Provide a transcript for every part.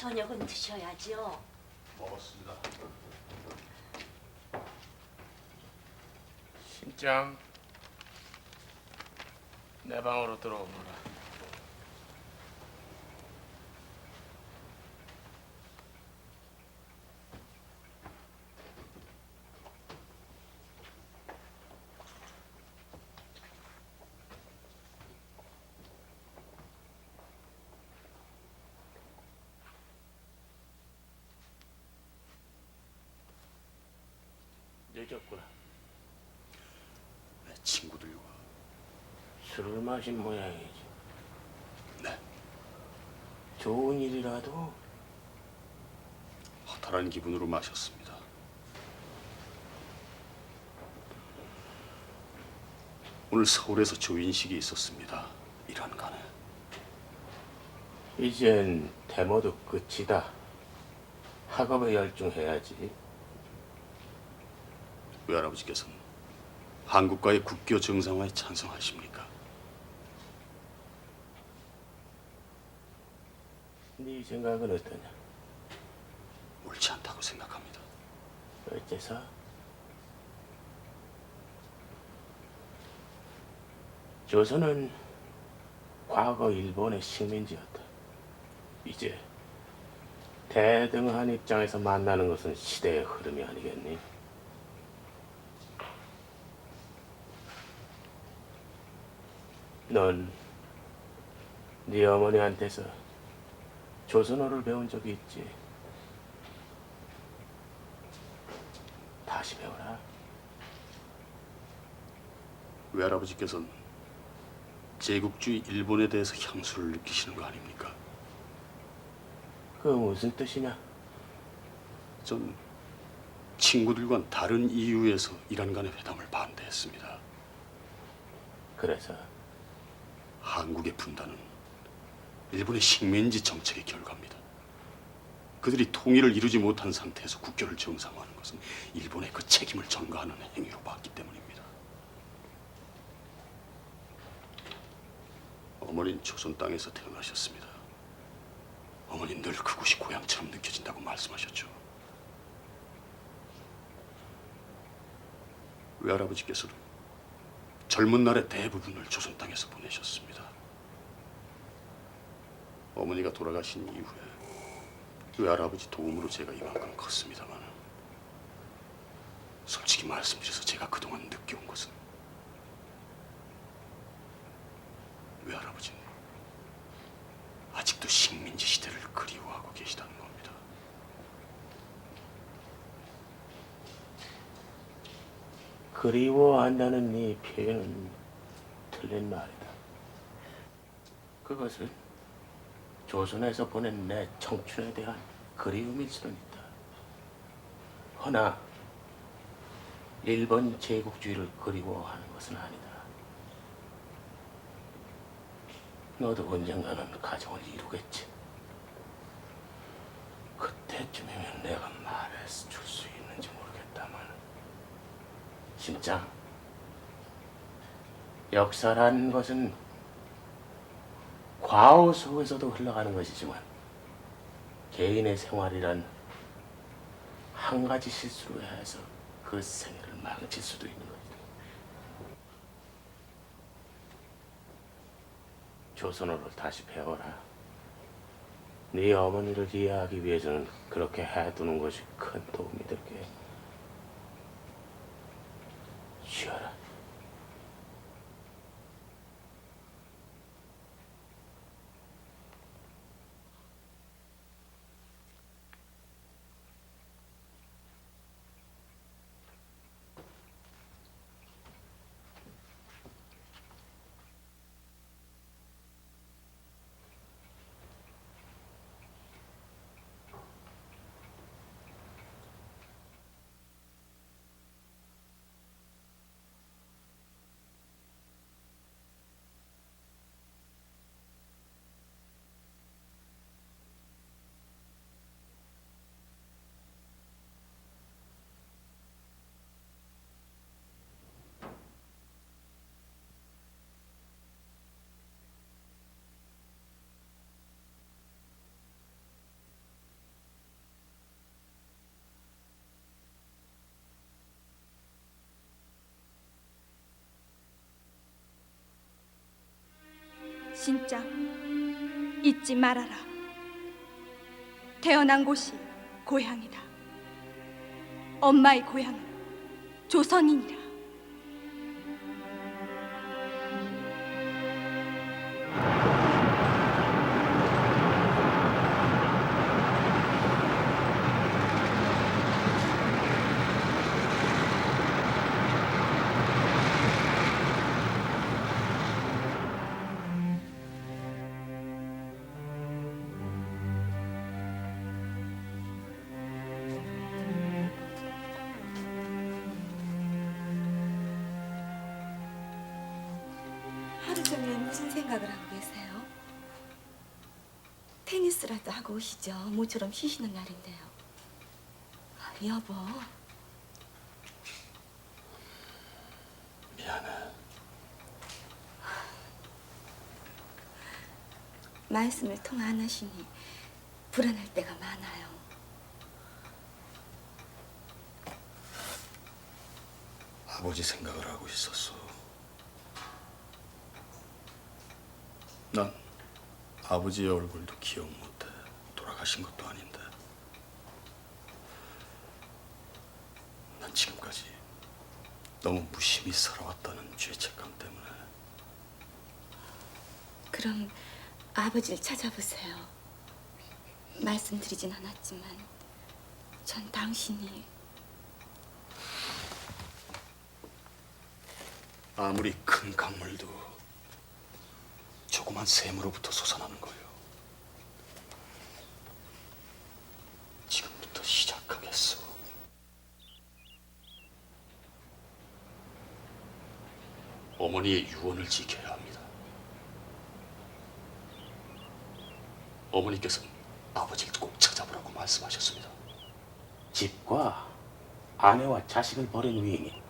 저녁은 드셔야지요. 먹었습니다. 신장, 내 방으로 들어오너라. 늦었구나. 내 친구들과. 술을 마신 모양이지. 네. 좋은 일이라도 허탈한 기분으로 마셨습니다. 오늘 서울에서 조인식이 있었습니다. 일한간에. 이젠 데모도 끝이다. 학업에 열중해야지. 외할아버지께서는 한국과의 국교 정상화에 찬성하십니까? 네 생각은 어떠냐? 옳지 않다고 생각합니다. 어째서? 조선은 과거 일본의 식민지였다. 이제 대등한 입장에서 만나는 것은 시대의 흐름이 아니겠니? 넌 네 어머니한테서 조선어를 배운 적이 있지? 다시 배워라. 외할아버지께서는 제국주의 일본에 대해서 향수를 느끼시는 거 아닙니까? 그 무슨 뜻이냐? 전 친구들과는 다른 이유에서 이란 간의 회담을 반대했습니다. 그래서 한국의 분단은 일본의 식민지 정책의 결과입니다. 그들이 통일을 이루지 못한 상태에서 국교를 정상화하는 것은 일본의 그 책임을 전가하는 행위로 봤기 때문입니다. 어머니는 조선 땅에서 태어나셨습니다. 어머니는 늘 그곳이 고향처럼 느껴진다고 말씀하셨죠. 외할아버지께서는 젊은 날의 대부분을 조선 땅에서 보내셨습니다. 어머니가 돌아가신 이후에 외할아버지 도움으로 제가 이만큼 컸습니다만, 솔직히 말씀드려서 제가 그동안 느껴온 것은 외할아버지는 아직도 식민지 시대를 그리워하고 계시다는 겁니다. 그리워한다는 네 표현은 틀린 말이다. 그것은 조선에서 보낸 내 청춘에 대한 그리움일 수는 있다. 허나 일본 제국주의를 그리워하는 것은 아니다. 너도 언젠가는 가정을 이루겠지. 그때쯤이면 내가 말해서 줄 수 있는지 모르겠다만, 심장, 역사란 것은 과오 속에서도 흘러가는 것이지만 개인의 생활이란 한 가지 실수로 해서 그 생애를 망칠 수도 있는 것이다. 조선어를 다시 배워라. 네 어머니를 이해하기 위해서는 그렇게 해두는 것이 큰 도움이 될게. 쉬어라. 진짜 잊지 말아라. 태어난 곳이 고향이다. 엄마의 고향은 조선이니라. 하루 종일 무슨 생각을 하고 계세요? 테니스라도 하고 오시죠. 모처럼 쉬시는 날인데요. 여보, 미안해. 말씀을 통 안 하시니 불안할 때가 많아요. 아버지 생각을 하고 있었어. 난 아버지의 얼굴도 기억 못해. 돌아가신 것도 아닌데. 난 지금까지 너무 무심히 살아왔다는 죄책감 때문에. 그럼 아버지를 찾아보세요. 말씀드리진 않았지만 전 당신이 아무리 큰 강물도 조그만 샘으로부터 솟아나는 거예요. 지금부터 시작하겠어. 어머니의 유언을 지켜야 합니다. 어머니께서는 아버지를 꼭 찾아보라고 말씀하셨습니다. 집과 아내와 자식을 버린 위인이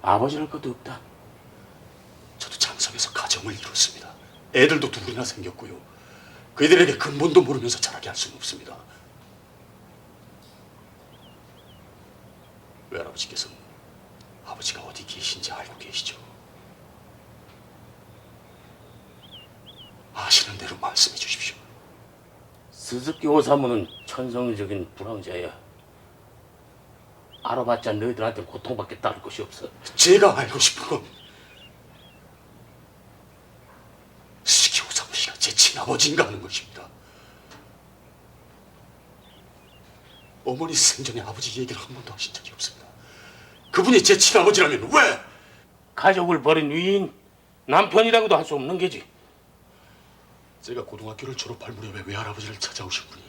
아버지를 것도 없다. 저도 장성에서 가정을 이뤘습니다. 애들도 둘이나 생겼고요. 그들에게 근본도 모르면서 자라게 할 수는 없습니다. 외할아버지께서는 아버지가 어디 계신지 알고 계시죠? 아시는 대로 말씀해 주십시오. 스즈키 오사무는 천성적인 불황자야. 알아봤자 너희들한테 고통밖에 따를 것이 없어. 제가 알고 싶은 건 스즈키 오사무 씨가 제 친아버지인가 하는 것입니다. 어머니 생전에 아버지 얘기를 한 번도 하신 적이 없습니다. 그분이 제 친아버지라면 왜? 가족을 버린 위인, 남편이라고도 할 수 없는 게지. 제가 고등학교를 졸업할 무렵에 외할아버지를 찾아오신 분이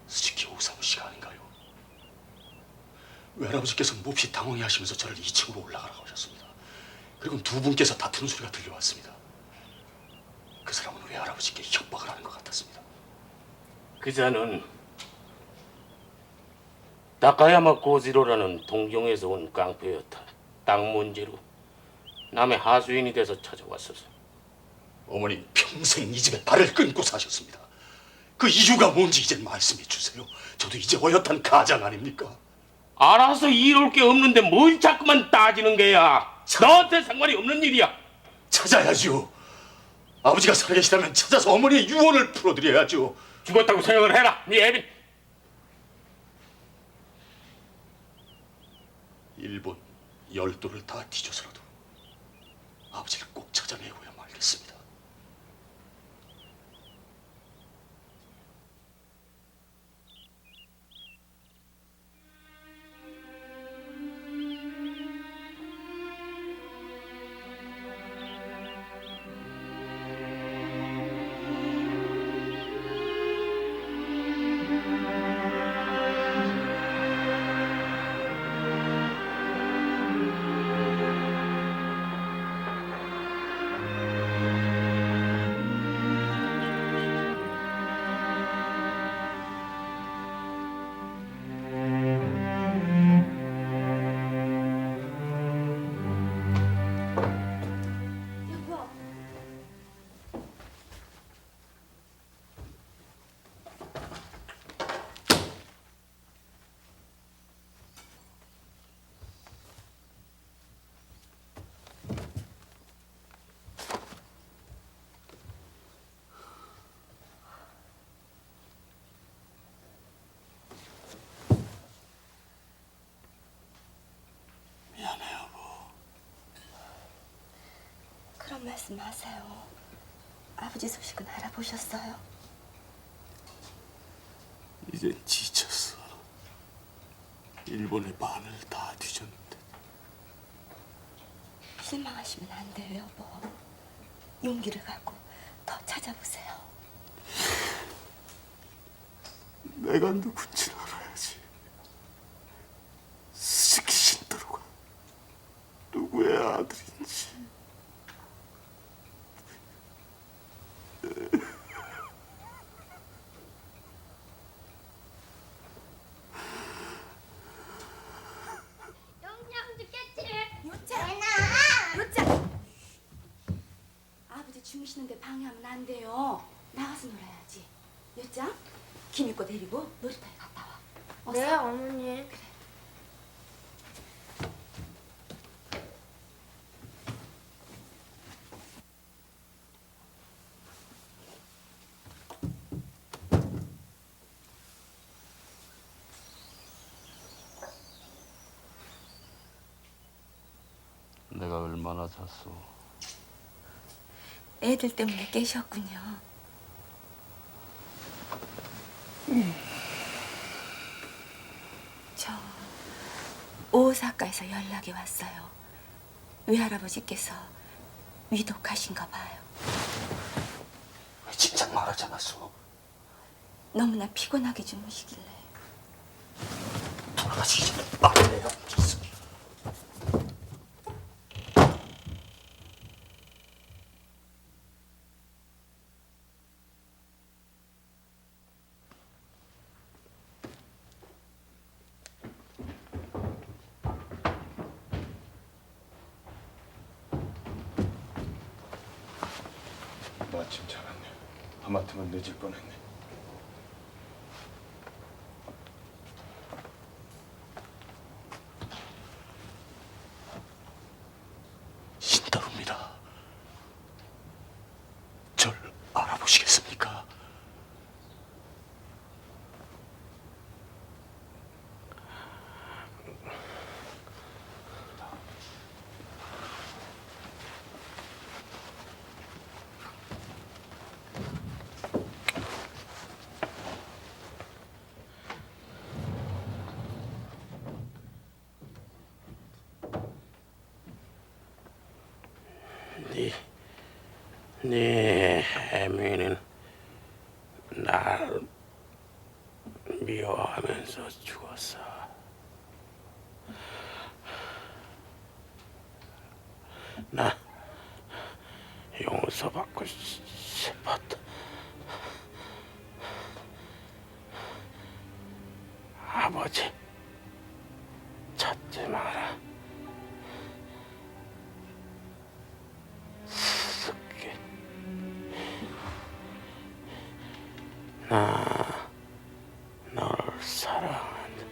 스즈키 오사무 씨가 아닌가요? 외할아버지께서 몹시 당황해하시면서 저를 2층으로 올라가라고 하셨습니다. 그리고 두 분께서 다투는 소리가 들려왔습니다. 그 사람은 외할아버지께 협박을 하는 것 같았습니다. 그자는 다카야마 고지로라는 동경에서 온 깡패였다. 땅 문제로 남의 하수인이 돼서 찾아왔었어. 어머니는 평생 이 집에 발을 끊고 사셨습니다. 그 이유가 뭔지 이젠 말씀해 주세요. 저도 이제 어엿한 가장 아닙니까? 알아서 이룰 게 없는데 뭘 자꾸만 따지는 게야. 너한테 상관이 없는 일이야. 찾아야죠. 아버지가 살아계시다면 찾아서 어머니의 유언을 풀어드려야죠. 죽었다고 생각을 해라. 네 애비. 일본 열도를 다 뒤져서라도 아버지를 꼭 찾아내고야 말겠습니다. 그런 말씀 마세요. 아버지 소식은 알아보셨어요? 이젠 지쳤어. 일본의 반을 다 뒤졌는데. 실망하시면 안 돼요, 여보. 용기를 갖고 더 찾아보세요. 내가 누군지 알아야지. 스즈키 신타로가 누구의 아들인지. 영양 죽겠지. 요짜! 아버지 주무시는데 방해하면 안 돼요. 나가서 놀아야지. 요짜, 김입고 데리고 놀이터에 갔다 와. 어서. 네, 어머니. 내가 얼마나 잤어? 애들 때문에 깨셨군요. 저 오사카에서 연락이 왔어요. 외할아버지께서 위독하신가 봐요. 왜 진작 말하지 않았어? 너무나 피곤하게 주무시길래. 돌아가시기 전에 말해야 겠어. 마침 잘 왔네. 하마터면 늦을 뻔했네. 신따로입니다. 절 알아보시겠습니까? 네 애미는 날 미워하면서 죽었어. 나 용서받고 싶었다. 아버지 찾지 마라. 스스키. 나 너를 사랑한다.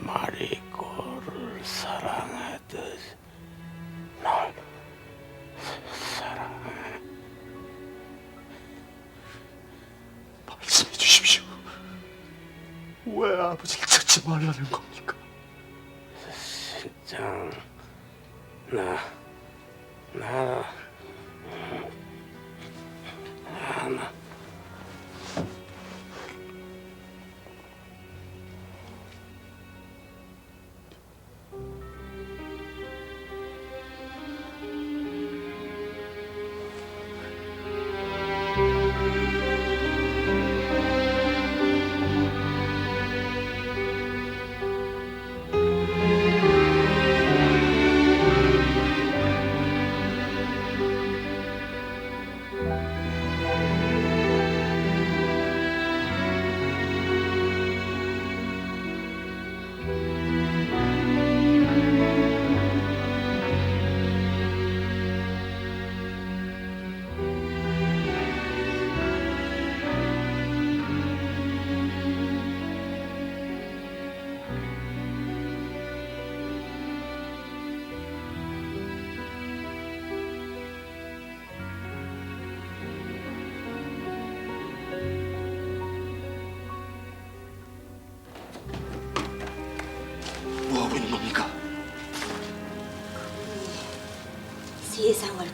마리코를 사랑하듯 널 사랑해. 말씀해 주십시오. 왜 아버지를 찾지 말라는 겁니까? 신장 나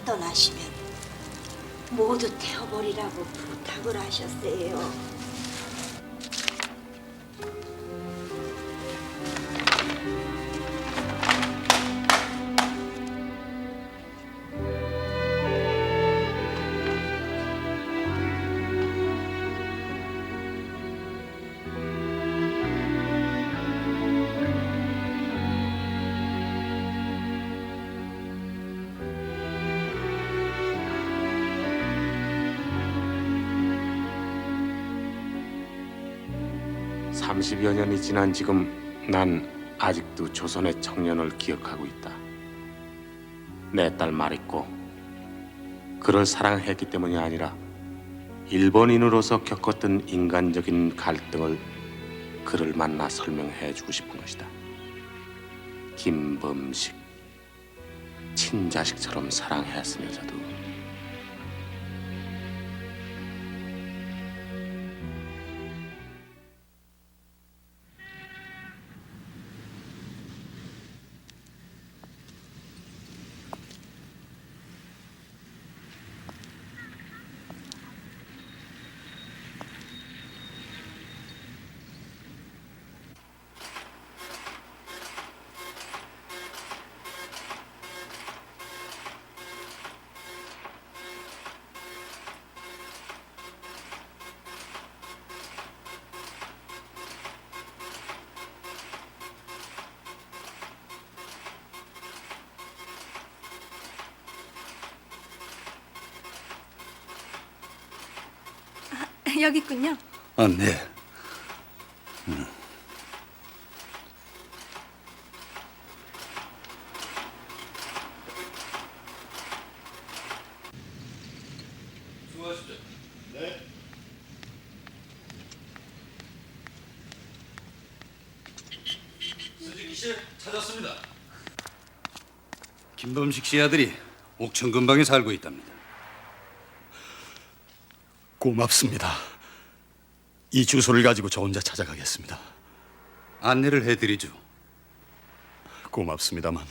떠나시면 모두 태워버리라고 부탁을 하셨어요. 삼십여 년이 지난 지금 난 아직도 조선의 청년을 기억하고 있다. 내 딸 마리코, 그를 사랑했기 때문이 아니라 일본인으로서 겪었던 인간적인 갈등을 그를 만나 설명해주고 싶은 것이다. 김범식, 친자식처럼 사랑했으면서도 여기 있군요. 아, 네. 수고하십시오. 네. 스즈키 씨 찾았습니다. 김범식 씨 아들이 옥천 근방에 살고 있답니다. 고맙습니다. 이 주소를 가지고 저 혼자 찾아가겠습니다. 안내를 해드리죠. 고맙습니다만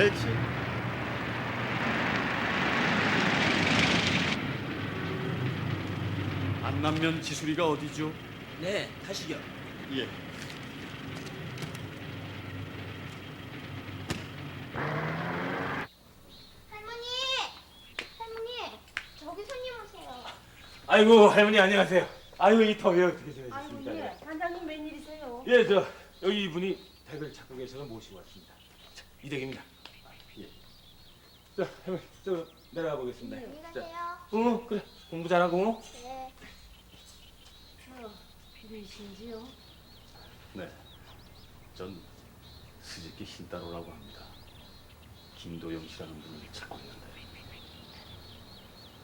택시. 안남면 지수리가 어디죠? 네, 타시죠. 예. 할머니, 저기 손님 오세요. 아이고 할머니 안녕하세요. 아이고 이 더위 어떻게 지내셨습니까? 아이고, 예, 단장님 웬일이세요? 예, 저 여기 이분이 댁을 찾고 계셔서 모시고 왔습니다. 자, 이 댁입니다. 예. 자, 할머니 저 내려가 보겠습니다. 안녕히 자, 가세요. 그래 공부 잘하고. 네. 누구이신지요? 네. 전 스즈키 신따로라고 합니다. 김도영 씨라는 분을 찾고 있는데.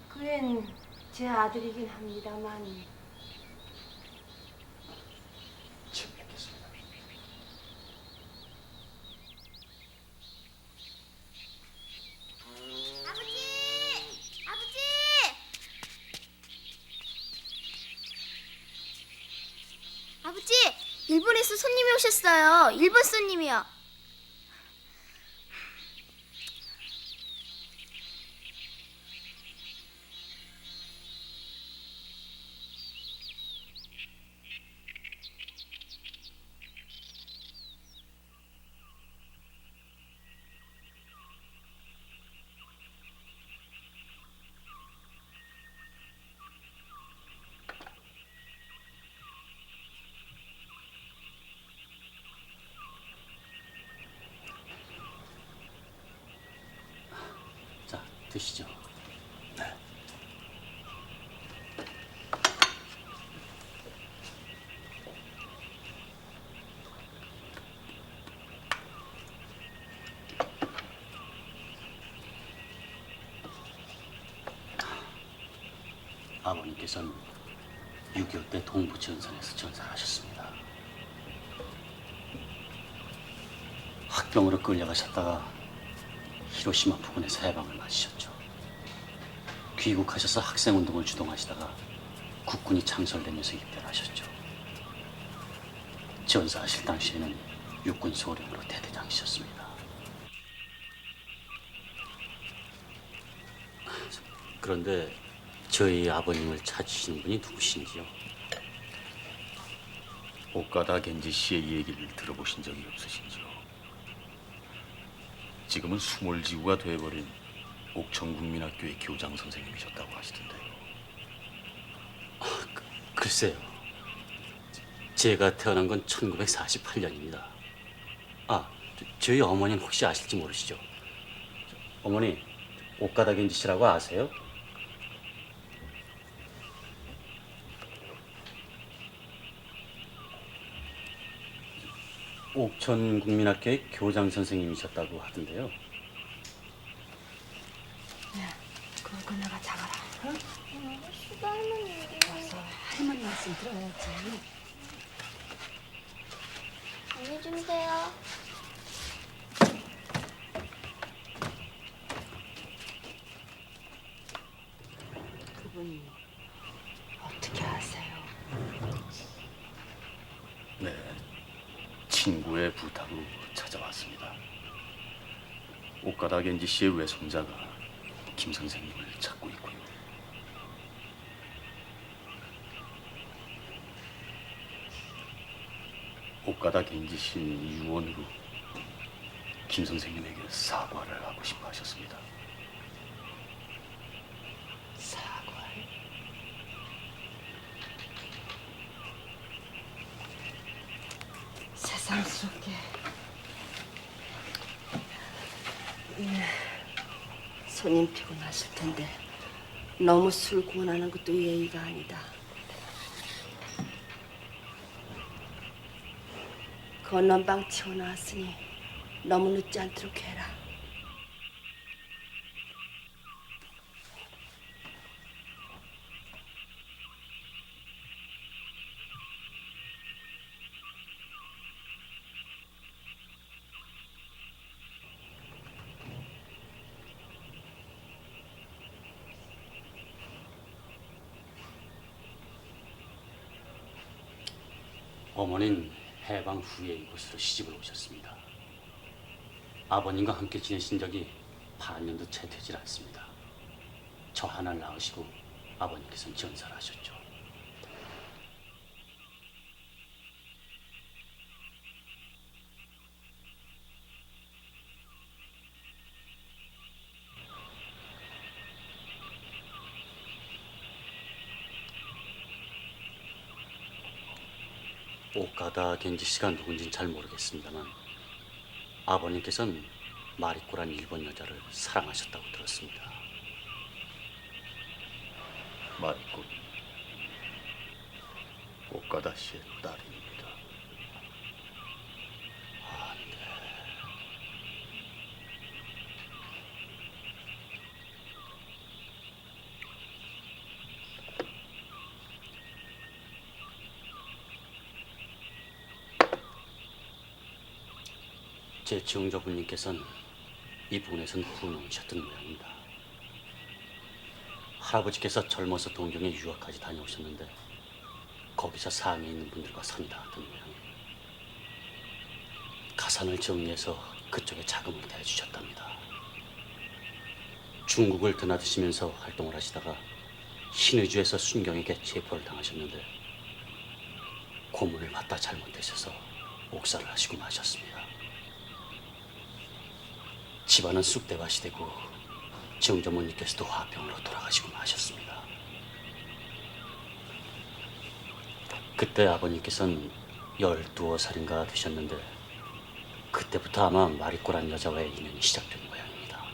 그앤 제 아들이긴 합니다만 처음 뵙겠습니다. 아버지! 아버지! 일본에서 손님이 오셨어요. 일본 손님이요. 드시죠. 아버님께서는 6.25 때 동부지원선에서 전사하셨습니다. 학병으로 끌려가셨다가 히로시마 부근에서 해방을 맞으셨죠. 귀국하셔서 학생운동을 주동하시다가 국군이 창설되면서 입대하셨죠. 전사하실 당시에는 육군 소령으로 대대장이셨습니다. 그런데 저희 아버님을 찾으시는 분이 누구신지요? 오카다 겐지 씨의 얘기를 들어보신 적이 없으신지요? 지금은 수몰지구가 돼버린 옥천국민학교의 교장 선생님이셨다고 하시던데요. 글쎄요. 제가 태어난 건 1948년입니다. 저희 어머니는 혹시 아실지 모르시죠? 어머니, 오카다 겐지 씨라고 아세요? 옥천국민학교의 교장 선생님이셨다고 하던데요. 그걸 건너가 잡아라. 수고 할머니. 어서 할머니 말씀 들어야지. 안녕히 주무세요. 그분 어떻게 아세요? 네, 친구의 부탁으로 찾아왔습니다. 오카다 겐지 씨의 외손자가 김 선생님을 찾고 있고요. 오카다 겐지 씨는 유언으로 김 선생님에게 사과를 하고 싶어 하셨습니다. 사과를? 세상스럽게. 손님 피곤하실 텐데 너무 술 권하는 것도 예의가 아니다. 건넌방 튀어나왔으니 너무 늦지 않도록 해라. 어머니는 해방 후에 이곳으로 시집을 오셨습니다. 아버님과 함께 지내신 적이 8년도 채 되질 않습니다. 저 하나를 낳으시고 아버님께서는 전사를 하셨죠. 오카다 겐지 씨가 누군지는 잘 모르겠습니다만 아버님께서는 마리코란 일본 여자를 사랑하셨다고 들었습니다. 마리코, 오카다 씨의 딸입니다. 제 지용조부님께서는 이 부근에선 후농이셨던 모양입니다. 할아버지께서 젊어서 동경에 유학까지 다녀오셨는데 거기서 상해 있는 분들과 선이 닿았던 모양이에요. 가산을 정리해서 그쪽에 자금을 대주셨답니다. 중국을 드나드시면서 활동을 하시다가 신의주에서 순경에게 체포를 당하셨는데 고문을 받다 잘못되셔서 옥살을 하시고 마셨습니다. 집안은 쑥대밭이 되고 정조모님께서도 화병으로 돌아가시고 마셨습니다. 그때 아버님께서는 12살인가 되셨는데 그때부터 아마 마리코란 여자와의 인연이 시작된 모양입니다.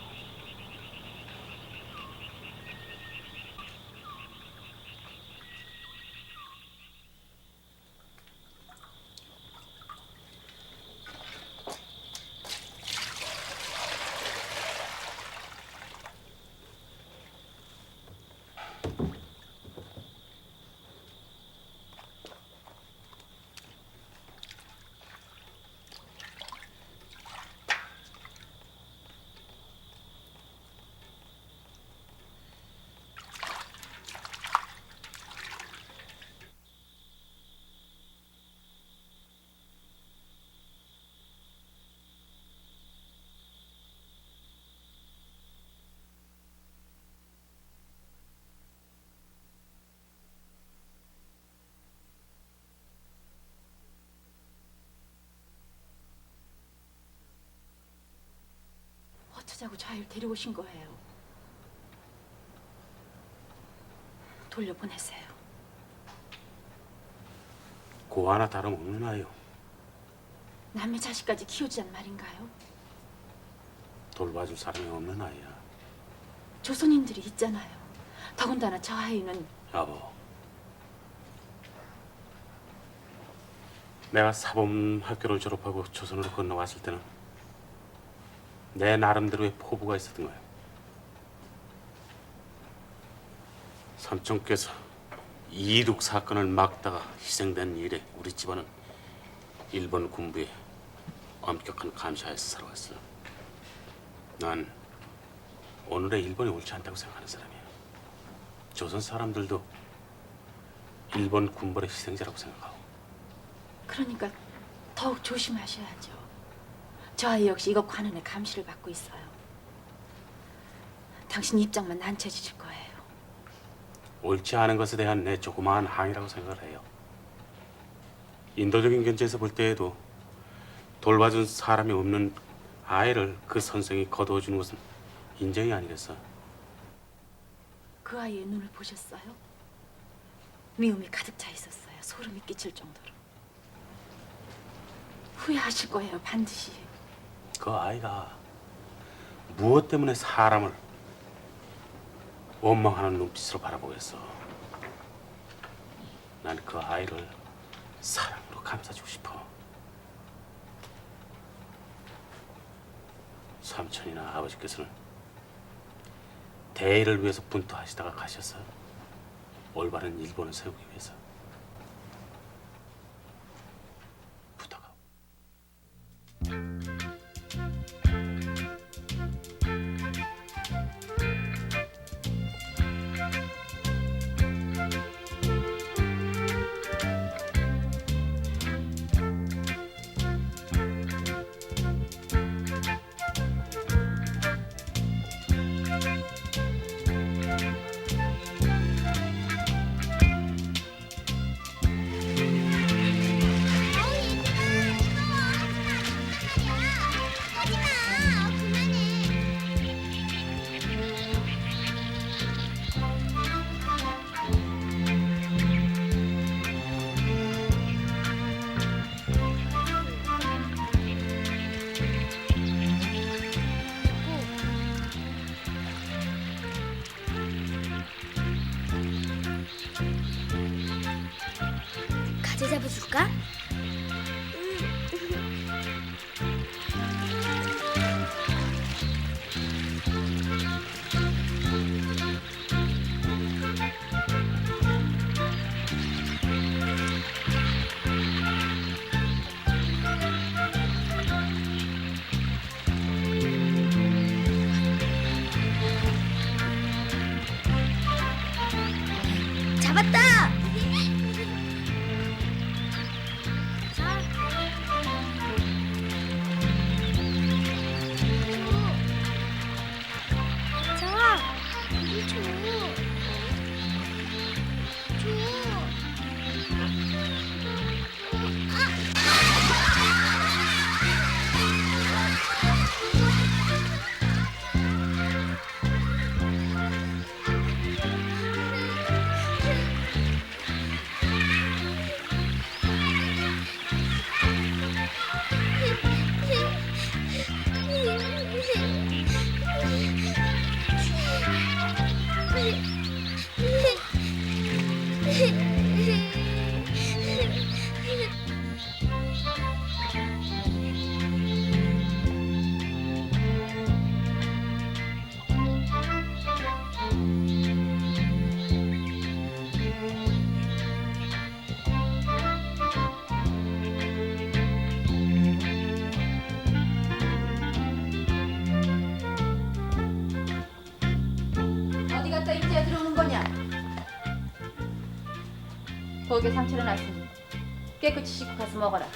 찾자고 저희를 데려오신 거예요. 돌려보내세요. 고 하나 다름없는 아이요. 남의 자식까지 키우자는 말인가요? 돌봐줄 사람이 없는 아이야. 조선인들이 있잖아요. 더군다나 저 아이는 여보, 내가 사범 학교를 졸업하고 조선으로 건너왔을 때는 내 나름대로의 포부가 있었던 거야. 삼촌께서 이륙 사건을 막다가 희생된 일에 우리 집안은 일본 군부의 엄격한 감시하에서 살아왔어. 난 오늘의 일본이 옳지 않다고 생각하는 사람이야. 조선 사람들도 일본 군벌의 희생자라고 생각하고. 그러니까 더욱 조심하셔야죠. 저 아이 역시 이것 관원의 감시를 받고 있어요. 당신 입장만 난처해지실 거예요. 옳지 않은 것에 대한 내 조그마한 항의라고 생각을 해요. 인도적인 견지에서 볼 때에도 돌봐준 사람이 없는 아이를 그 선생이 거두어주는 것은 인정이 아니겠어. 그 아이의 눈을 보셨어요? 미움이 가득 차 있었어요. 소름이 끼칠 정도로. 후회하실 거예요, 반드시. 그 아이가 무엇 때문에 사람을 원망하는 눈빛으로 바라보겠어. 난 그 아이를 사랑으로 감싸주고 싶어. 삼촌이나 아버지께서는 대의를 위해서 분투하시다가 가셔서 올바른 일본을 세우기 위해서. 부탁하고. 가재 잡아줄까? 잡았다! 자, 우리 줘. 어디 갔다 이제야 들어오는 거냐? 거기에 상처를 놨으니 깨끗이 씻고 가서 먹어라.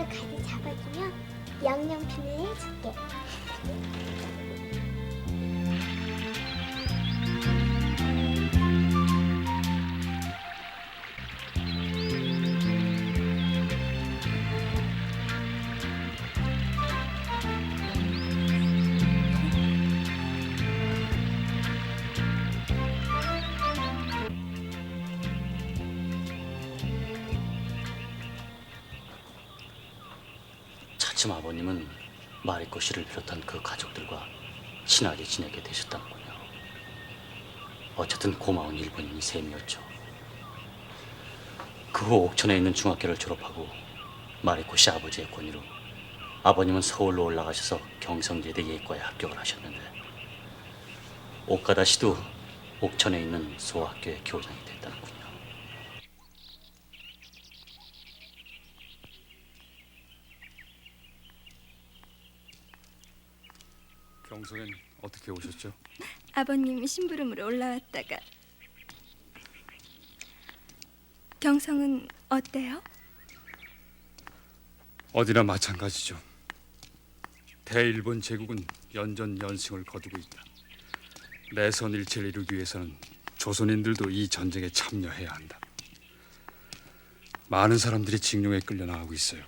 가지 잡아주면 영영핀을 해줄게. 차츰 아버님은 마리코 씨를 비롯한 그 가족들과 친하게 지내게 되셨다는군요. 어쨌든 고마운 일본인이 셈이었죠. 그 후 옥천에 있는 중학교를 졸업하고 마리코 씨 아버지의 권유로 아버님은 서울로 올라가셔서 경성예대 예과에 합격을 하셨는데 오카다 씨도 옥천에 있는 소학교의 교장이 됐다는군요. 경성엔 어떻게 오셨죠? 아버님이 심부름으로 올라왔다가. 경성은 어때요? 어디나 마찬가지죠. 대일본 제국은 연전연승을 거두고 있다. 내선 일체를 이루기 위해서는 조선인들도 이 전쟁에 참여해야 한다. 많은 사람들이 징용에 끌려 나가고 있어요.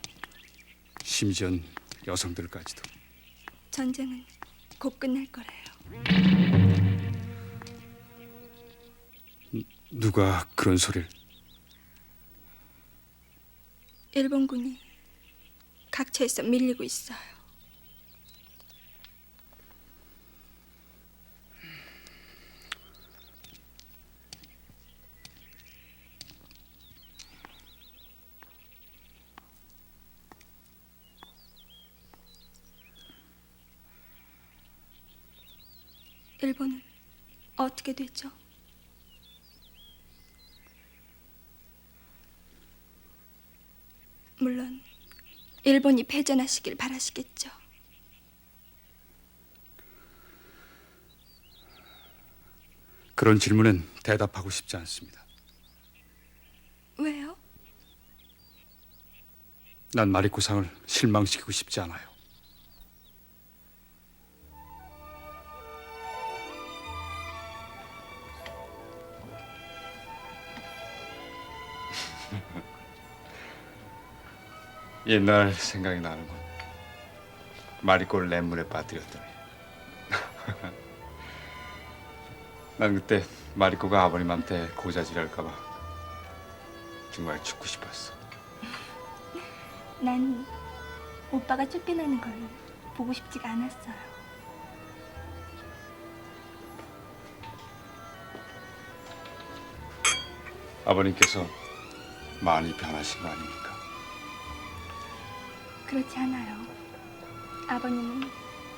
심지어는 여성들까지도. 전쟁은 곧 끝날 거래요. 누가 그런 소리를? 일본군이 각처에서 밀리고 있어요. 일본은 어떻게 되죠? 물론 일본이 패전하시길 바라시겠죠. 그런 질문엔 대답하고 싶지 않습니다. 왜요? 난 마리코상을 실망시키고 싶지 않아요. 옛날 생각이 나는군. 마리코를 냇물에 빠뜨렸더니. 난 그때 마리코가 아버님한테 고자질할까봐 정말 죽고 싶었어. 난 오빠가 쫓겨나는 걸 보고 싶지가 않았어요. 아버님께서 많이 변하신 거 아닙니까? 그렇지 않아요. 아버님은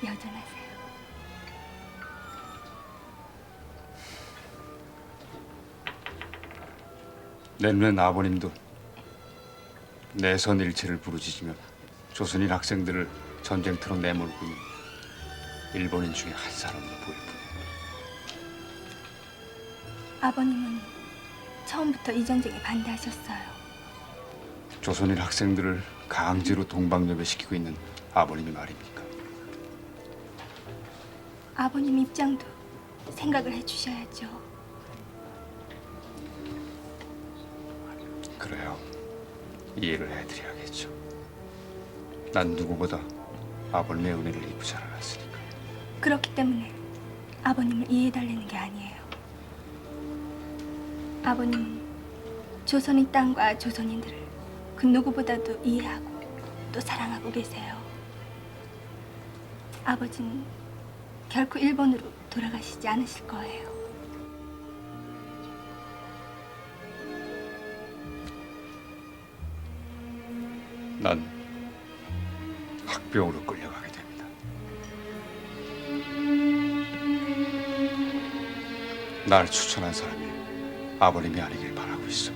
여전하세요. 내 눈엔 아버님도 내선 일체를 부르짖으며 조선인 학생들을 전쟁터로 내몰고 있는 일본인 중에 한 사람으로 보일 뿐이에요. 아버님은 처음부터 이 전쟁에 반대하셨어요. 조선인 학생들을 강제로 동방예배시키고 있는 아버님이 말입니까? 아버님 입장도 생각을 해주셔야죠. 그래요. 이해를 해드려야겠죠. 난 누구보다 아버님의 은혜를 입고 자라났으니까. 그렇기 때문에 아버님을 이해해달라는 게 아니에요. 아버님은 조선인 땅과 조선인들을 그 누구보다도 이해하고 또 사랑하고 계세요. 아버지는 결코 일본으로 돌아가시지 않으실 거예요. 난 학병으로 끌려가게 됩니다. 날 추천한 사람이 아버님이 아니길 바라고 있어.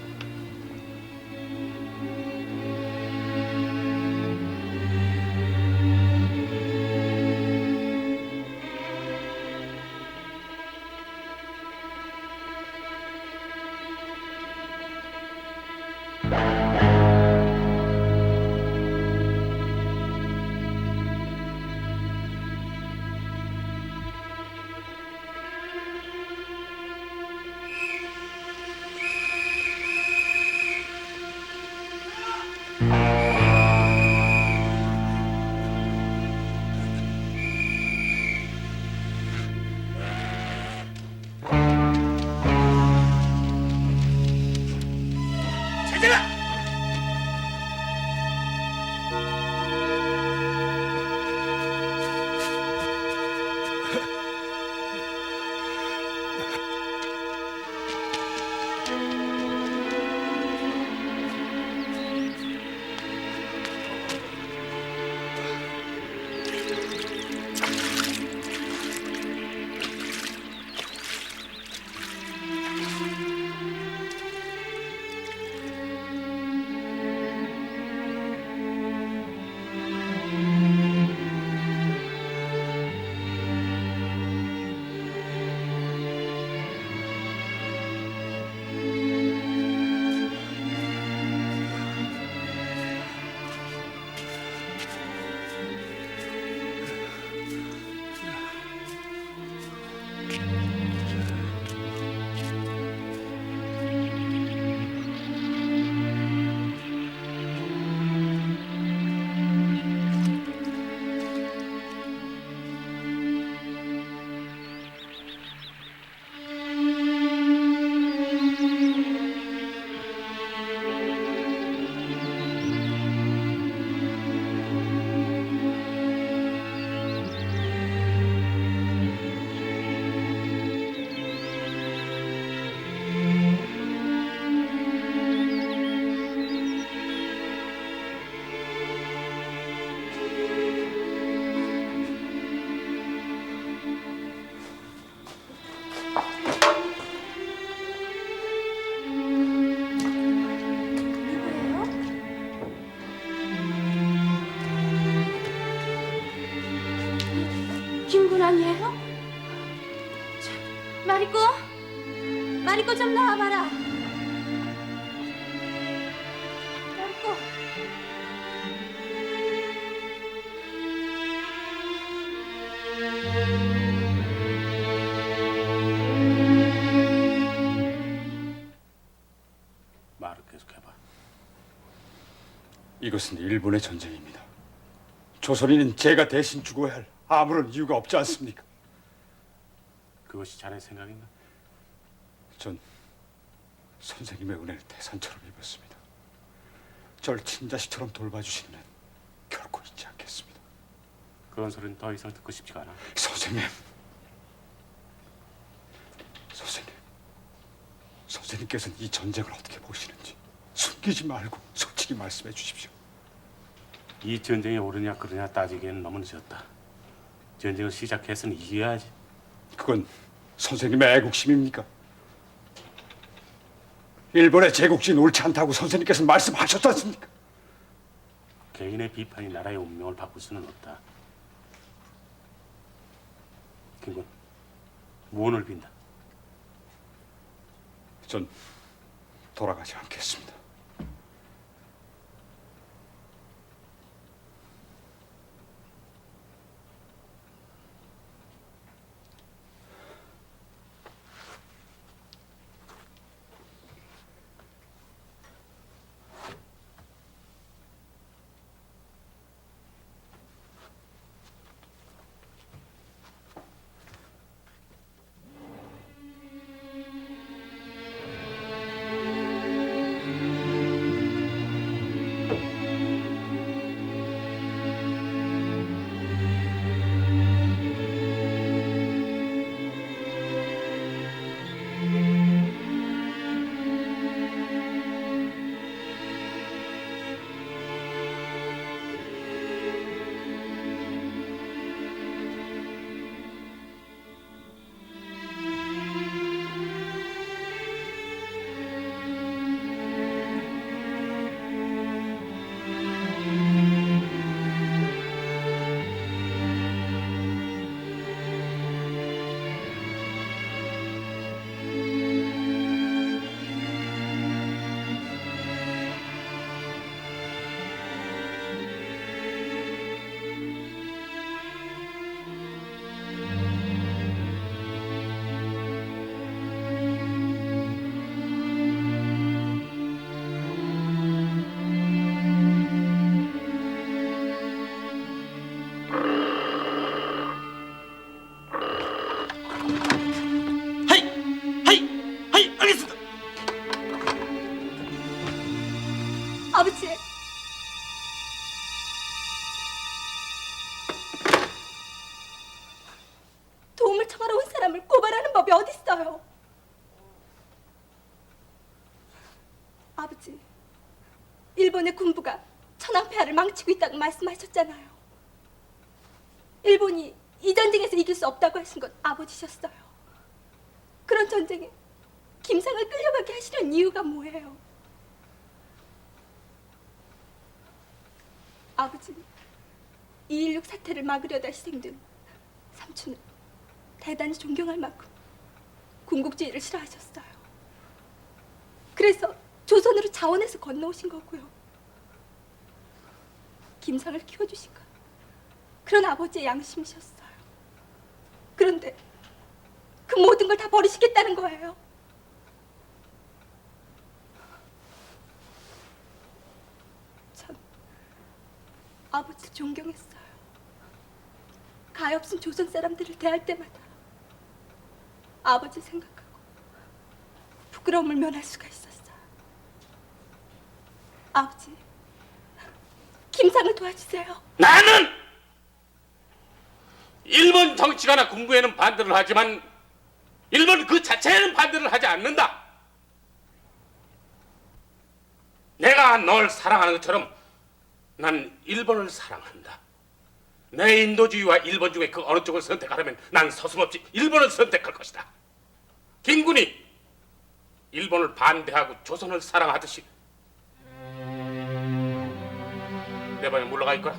결코 좀 나와봐라. 결코. 말을 계속해봐. 이것은 일본의 전쟁입니다. 조선인은 제가 대신 죽어야 할 아무런 이유가 없지 않습니까? 그것이 자네 생각인가? 전 선생님의 은혜를 태산처럼 입었습니다. 절 친자식처럼 돌봐주시는 한 결코 잊지 않겠습니다. 그런 소리는 더 이상 듣고 싶지가 않아. 선생님, 선생님께서는 이 전쟁을 어떻게 보시는지 숨기지 말고 솔직히 말씀해 주십시오. 이 전쟁이 옳으냐 그르냐 따지기에는 너무 늦었다. 전쟁을 시작해서는 이겨야지. 그건 선생님의 애국심입니까? 일본의 제국주의는 옳지 않다고 선생님께서는 말씀하셨지 않습니까? 개인의 비판이 나라의 운명을 바꿀 수는 없다. 김군, 무언을 빈다. 전 돌아가지 않겠습니다. 아버지. 도움을 청하러 온 사람을 고발하는 법이 어딨어요? 아버지, 일본의 군부가 천황폐하를 망치고 있다고 말씀하셨잖아요. 일본이 이 전쟁에서 이길 수 없다고 하신 건 아버지셨어요. 그런 전쟁에 김상을 끌려가게 하시려는 이유가 뭐예요? 아버지, 2.16 사태를 막으려다 희생된 삼촌을 대단히 존경할 만큼 군국주의를 싫어하셨어요. 그래서 조선으로 자원해서 건너오신 거고요. 김상을 키워주신 건 그런 아버지의 양심이셨어요. 그런데 그 모든 걸 다 버리시겠다는 거예요. 전 아버지를 존경했어요. 가엾은 조선 사람들을 대할 때마다 아버지 생각하고 부끄러움을 면할 수가 있었어요. 아버지, 김상을 도와주세요. 나는 일본 정치가나 군부에는 반대를 하지만 일본 그 자체에는 반대를 하지 않는다. 내가 널 사랑하는 것처럼 난 일본을 사랑한다. 내 인도주의와 일본 중에 그 어느 쪽을 선택하라면 난 서슴없이 일본을 선택할 것이다. 김군이 일본을 반대하고 조선을 사랑하듯이 내 방에 물러가 있거라.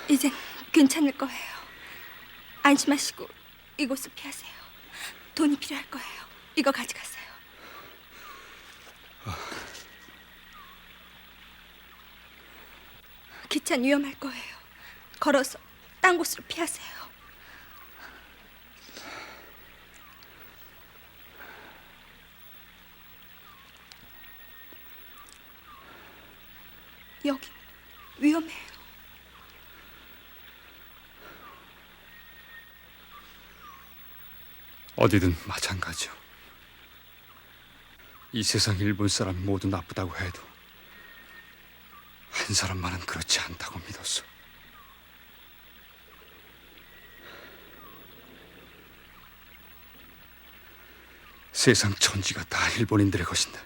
이젠 괜찮을 거예요. 안심하시고 이곳을 피하세요. 돈이 필요할 거예요. 이거 가져가세요. 기차는 위험할 거예요. 걸어서 딴 곳으로 피하세요. 여기 위험해요. 어디든 마찬가지요. 이 세상 일본 사람이 모두 나쁘다고 해도 한 사람만은 그렇지 않다고 믿었어. 세상 천지가 다 일본인들의 것인데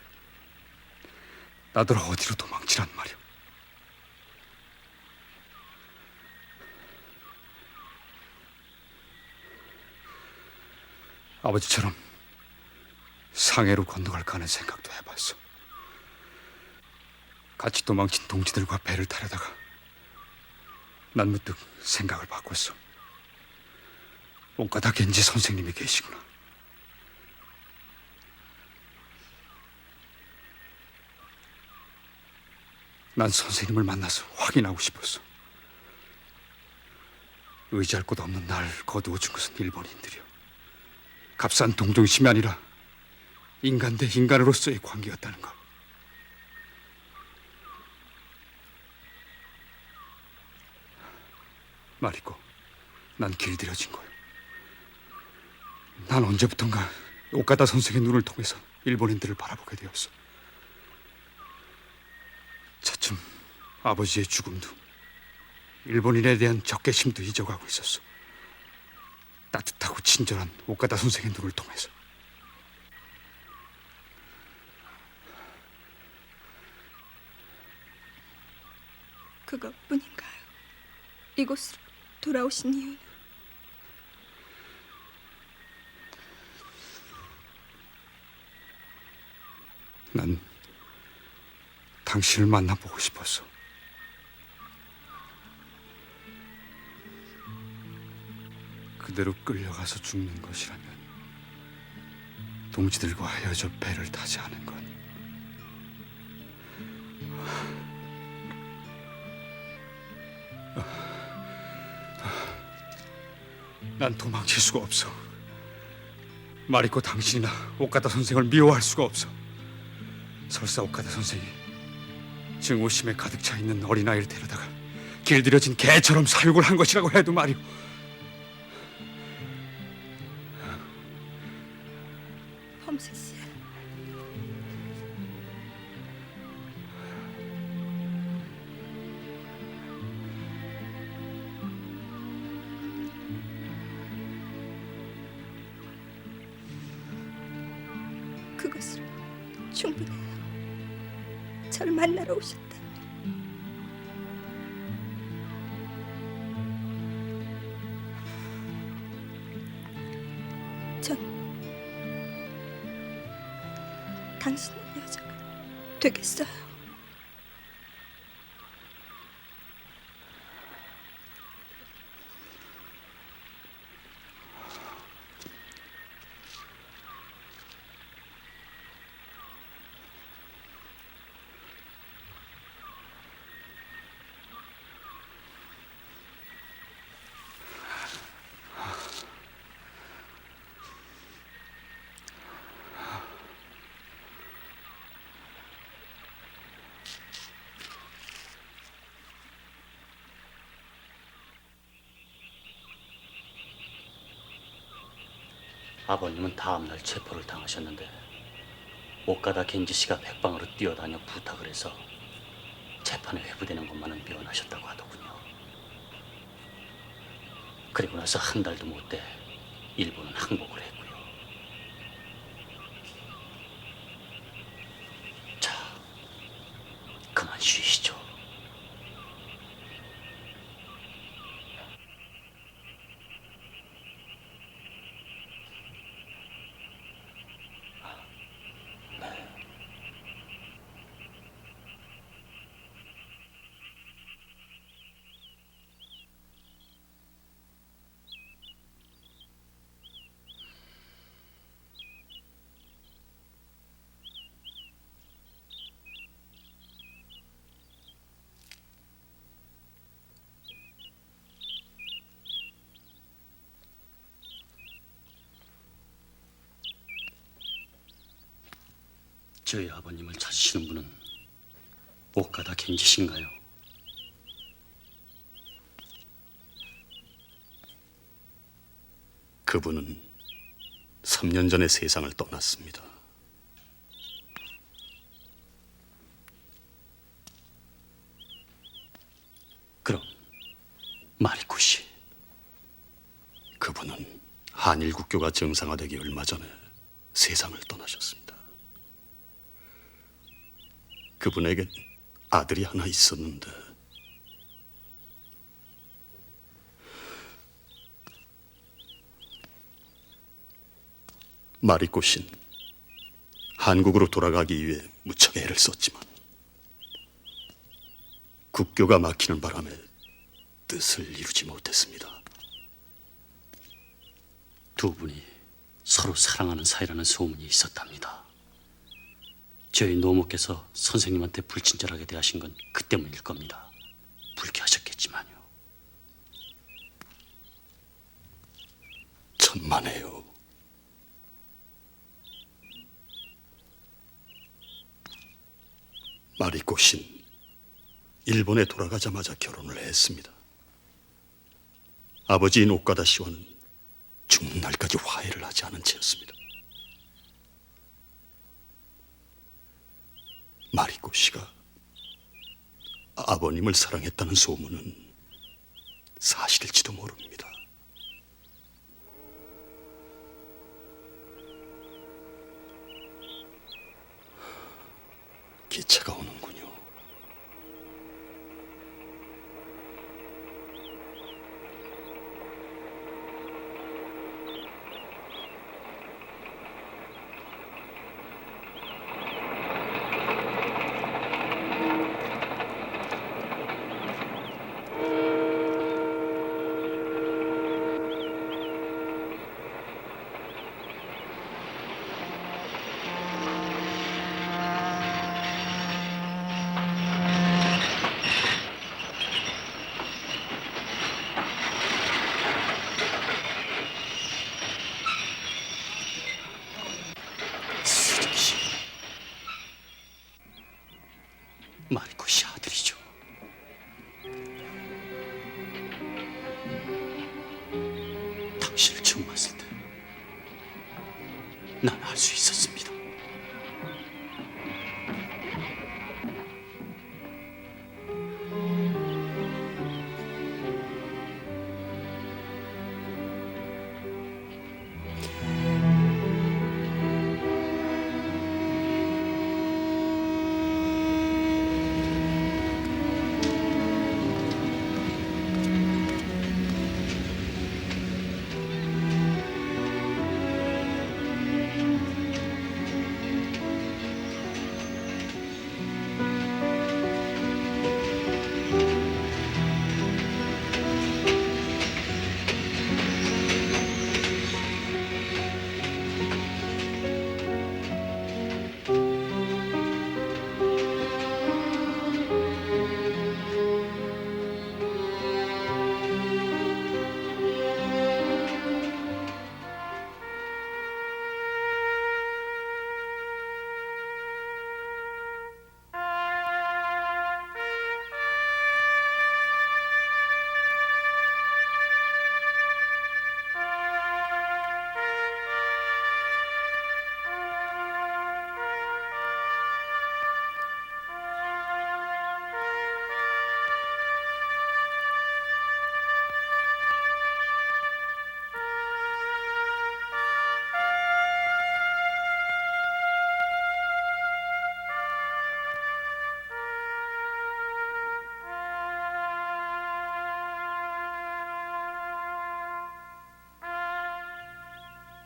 나더러 어디로 도망치란 말이오. 아버지처럼 상해로 건너갈까 하는 생각도 해봤어. 같이 도망친 동지들과 배를 타려다가 난 문득 생각을 바꿨어. 온가다 겐지 선생님이 계시구나. 난 선생님을 만나서 확인하고 싶었어. 의지할 곳 없는 날 거두어준 것은 일본인들이요. 값싼 동정심이 아니라 인간 대 인간으로서의 관계였다는 것. 말이고 난 길들여진 거예요. 난 언제부턴가 오카다 선생의 눈을 통해서 일본인들을 바라보게 되었어. 차츰 아버지의 죽음도 일본인에 대한 적개심도 잊어가고 있었어. 따뜻하고 친절한 오카다 선생의 눈을 통해서. 그것뿐인가요? 이곳으로 돌아오신 이유는? 난 당신을 만나보고 싶었어. 그대로 끌려가서 죽는 것이라면 동지들과 헤어져 배를 타지 않은 것. 난 도망칠 수가 없어. 마리코 당신이나 오카다 선생을 미워할 수가 없어. 설사 오카다 선생이 증오심에 가득 차 있는 어린아이를 데려다가 길들여진 개처럼 사육을 한 것이라고 해도 말이오. 험세 씨, 그것으로 충분해요. 저를 만나러 오셨다. 전 당신의 여자가 되겠어요. 아버님은 다음날 체포를 당하셨는데 오카다 겐지 씨가 백방으로 뛰어다녀 부탁을 해서 재판에 회부되는 것만은 미원하셨다고 하더군요. 그리고 나서 한 달도 못 돼 일본은 항복을 했고요. 자, 그만 쉬시죠. 저희 아버님을 찾으시는 분은 오카다 겐지신가요? 그분은 3년 전에 세상을 떠났습니다. 그럼 마리코 씨, 그분은 한일 국교가 정상화되기 얼마 전에 세상을 떠나셨습니다. 그분에겐 아들이 하나 있었는데 마리코 씨는 한국으로 돌아가기 위해 무척 애를 썼지만 국교가 막히는 바람에 뜻을 이루지 못했습니다. 두 분이 서로 사랑하는 사이라는 소문이 있었답니다. 저희 노모께서 선생님한테 불친절하게 대하신 건 그 때문일 겁니다. 불쾌하셨겠지만요. 천만에요. 마리코 씨는 일본에 돌아가자마자 결혼을 했습니다. 아버지인 오카다 씨와는 죽는 날까지 화해를 하지 않은 채였습니다. 마리코 씨가 아버님을 사랑했다는 소문은 사실일지도 모릅니다. 기차가 오는군요. 마리코 씨 아들이죠. 당신을 처음 봤을 때 난 알 수 있었습니다.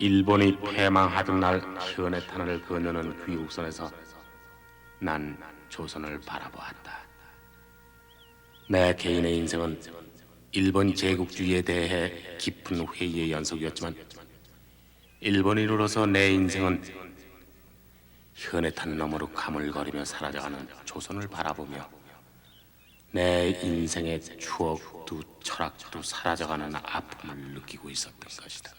일본이 패망하던 날 현해탄을 건너는 귀국선에서 난 조선을 바라보았다. 내 개인의 인생은 일본 제국주의에 대해 깊은 회의의 연속이었지만 일본인으로서 내 인생은 현해탄 너머로 가물거리며 사라져가는 조선을 바라보며 내 인생의 추억도 철학도 사라져가는 아픔을 느끼고 있었던 것이다.